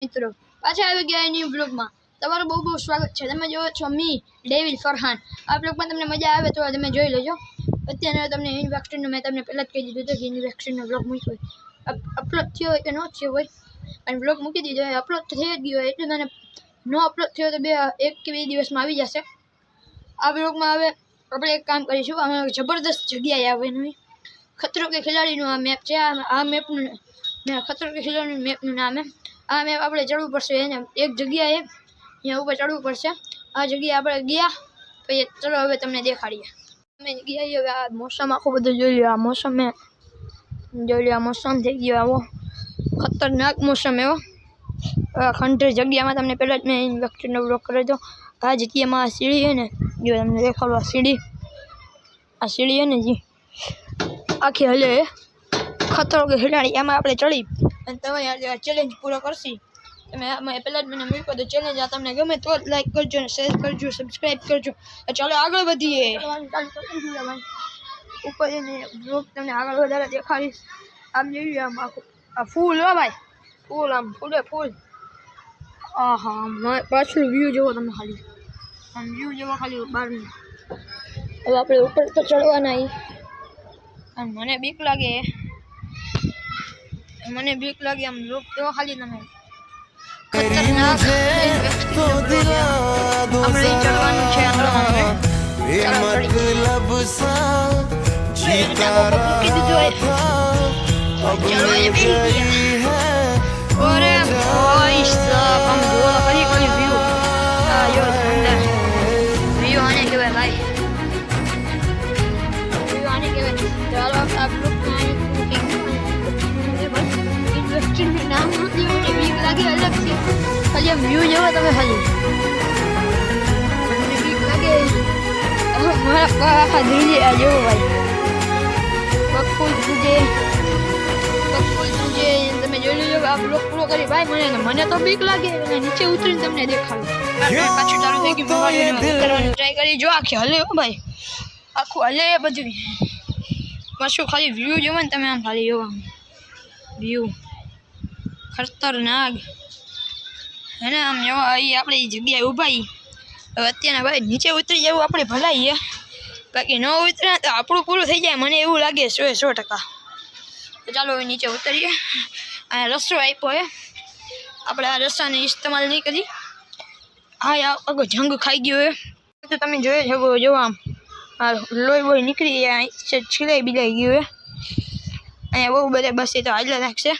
મિત્રો પાછા આવી ગયા ન્યૂ બ્લોગમાં તમારું બહુ બહુ સ્વાગત છે। તમે જોવો છો મી ડેવિલ ફરહાન। આ બ્લોગમાં તમને મજા આવે તો તમે જોઈ લેજો। અત્યારે તમને યુનિવર્સિટીનું મેં તમને પહેલાં જ કહી દીધું હતું કે યુનિવર્સિટીનો બ્લોગ મૂક્યો હોય અપલોડ થયો હોય કે ન થયો હોય અને બ્લોગ મૂકી દીધો હોય અપલોડ થઈ જ ગયો હોય એટલે મને ન અપલોડ થયો તો 1 કે 2 દિવસમાં આવી જશે। આ બ્લોગમાં હવે આપણે એક કામ કરીશું, અમે જબરદસ્ત જગ્યાએ આવવાનું ખતરો કે ખિલાડીનું આ મેપ છે। આ મેપનું ખતરો કે ખિલાડીનું મેપનું નામ છે। આ મેપ આપણે ચડવું પડશે એને એક જગ્યાએ અહીંયા ઉપર ચડવું પડશે। આ જગ્યાએ આપણે ગયા પછી ચલો હવે તમને દેખાડીએ। અમે ગયા હવે આ મોસમ આખું બધું જોઈ લ્યો। આ મોસમ મેં જોઈ લ્યો, આ મોસમ થઈ ગયો આવો ખતરનાક મોસમ એવો। ખંડેર જગ્યામાં તમને પહેલાં જ મેં ઇન્વેક્ટરનો બ્લોગ કર્યો હતો। આ જગ્યામાં આ સીડી છે ને જો તમને દેખાડો, આ સીડી છે ને જી આખી હલે ખતરો કે ખિલાડી એમાં આપણે ચડી અને તમે ચેલેન્જ પૂરો કરશી। તમે આમાં પહેલાં જ મને મૂક્યો તો ચેલેન્જ આ તમને ગમે તો જ લાઈક કરજો અને શેર કરજો, સબસ્ક્રાઈબ કરજો। ચાલો આગળ વધીએ। ઉપર જઈને બ્લોગ તમને આગળ વધારે દેખાડીશ। આમ જોઈ આમ આખું આ ફૂલ હો ભાઈ, ફૂલ આમ ફૂલે ફૂલ। હા પાછળ વ્યૂ જોવો તમે ખાલી, આમ વ્યૂ જોવો ખાલી બહારનું। હવે આપણે ઉપર તો ચડવાના અને મને બીક લાગે આમ લોક તો ખાલી તમે ખતરનાક આપણે ચડવાનું છે અરે ભાઈ સાહેબ આમ જોવા ખરી ખરી વ્યૂ વ્યૂ આને કહેવાય ભાઈ, વ્યૂ આને કહેવાય। ચાલો આપ લોગ નામ નથી મને બીક લાગે અલગ છે ખાલી આમ વ્યૂ જોવો તમે ખાલી મને બીક લાગે મારા પગ આખા ધીરે આ જોવો ભાઈ પગ ફૂલ ધ્રુજે તમે જોઈ લેજો। આ બ્લોગ પૂરો કરી ભાઈ મને તો બીક લાગે અને નીચે ઉતરીને તમને દેખાડું। પાછું ચાલુ થઈ ગયું ઉતરવાનું ટ્રાય કરી જો આખી હલે હો ભાઈ, આખું હલે બધું પાછું ખાલી વ્યૂ જોવો ને તમે આમ ખાલી જોવા વ્યૂ ખતરનાક હે ને આમ જો અહીં આપણે એ જગ્યાએ ઊભા હવે અત્યારે ભાઈ નીચે ઉતરી જવું આપણે ભલાઈએ, બાકી ન ઉતરે તો આપણું પૂરું થઈ જાય મને એવું લાગે 100%। તો ચાલો હવે નીચે ઉતરીએ। આ રસ્તો આપ્યો હે, આપણે આ રસ્તાને ઇસ્તેમાલ નહીં કરી। હા આગળ જંગ ખાઈ ગયો હે તો તમે જોઈ શકો જો આમ આ લોહી બોય નીકળી છીલાઈ બિલાઈ ગયું હે। અહીંયા બહુ બધા બસ એ તો હાજર રાખશે।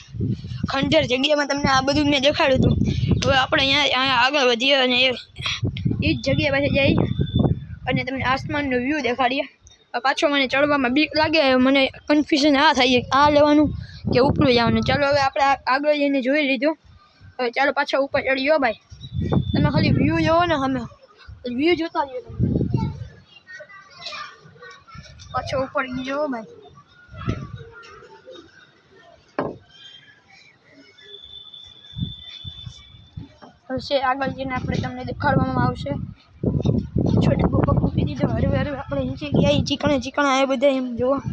ખંડેર જગ્યામાં તમને આ બધું મેં દેખાડ્યું હતું। હવે આપણે અહીંયા આગળ વધીએ અને એ જ જગ્યા પાસે જઈ અને તમને આસમાનનો વ્યૂ દેખાડીએ। પાછો મને ચડવામાં બીક લાગે, મને કન્ફ્યુઝન આ થાય આ લેવાનું કે ઉપર જવાનું। ચાલો હવે આપણે આગળ જઈને જોઈ લીધું, હવે ચાલો પાછા ઉપર ચડીયો ભાઈ। તમે ખાલી વ્યૂ જોવો ને, અમે વ્યૂ જોતા રહ્યો તમે પાછો ઉપર ગયો ભાઈ। હશે આગળ જઈને આપણે તમને દેખાડવામાં આવશે। છોટે પગ મૂકી દીધો, હરવે આપણે નીચે ગયા ચીકણા એ બધા એમ જોવા।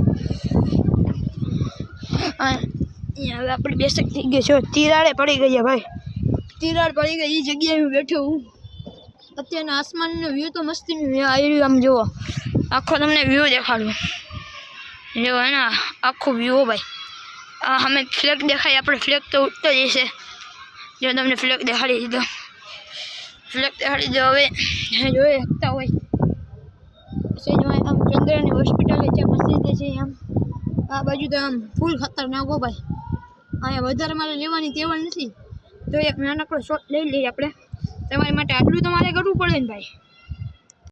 અહીંયા હવે આપણે બેસક થઈ ગઈ છે, તિરાડે પડી ગઈ ભાઈ, તિરાડ પડી ગઈ એ જગ્યાએ હું બેઠો હું। અત્યારના આસમાનનો વ્યૂ તો મસ્તીનું આવ્યું આમ જુઓ, આખો તમને વ્યૂ દેખાડું જો હે ને આખું વ્યૂ ભાઈ। આ અમે ફ્લેગ દેખાય, આપણે ફ્લેગ તો ઉઠતો જ હશે જો તમને ફ્લેગ દેખાડી દીધો, ફ્લેગ દેખાડી દો। હવે જોઈ શકતા હોય આમ ચંદ્રની હોસ્પિટલ છે, મસ્જિદ છે આમ આ બાજુ તો આમ ફૂલ ખતરનાક હો ભાઈ। અહીંયા વધારે મારે લેવાની તેવડ નથી તો એક નાનકડો શોટ લઈ લઈએ આપણે। તમારી માટે આટલું તો મારે કરવું પડે ને ભાઈ।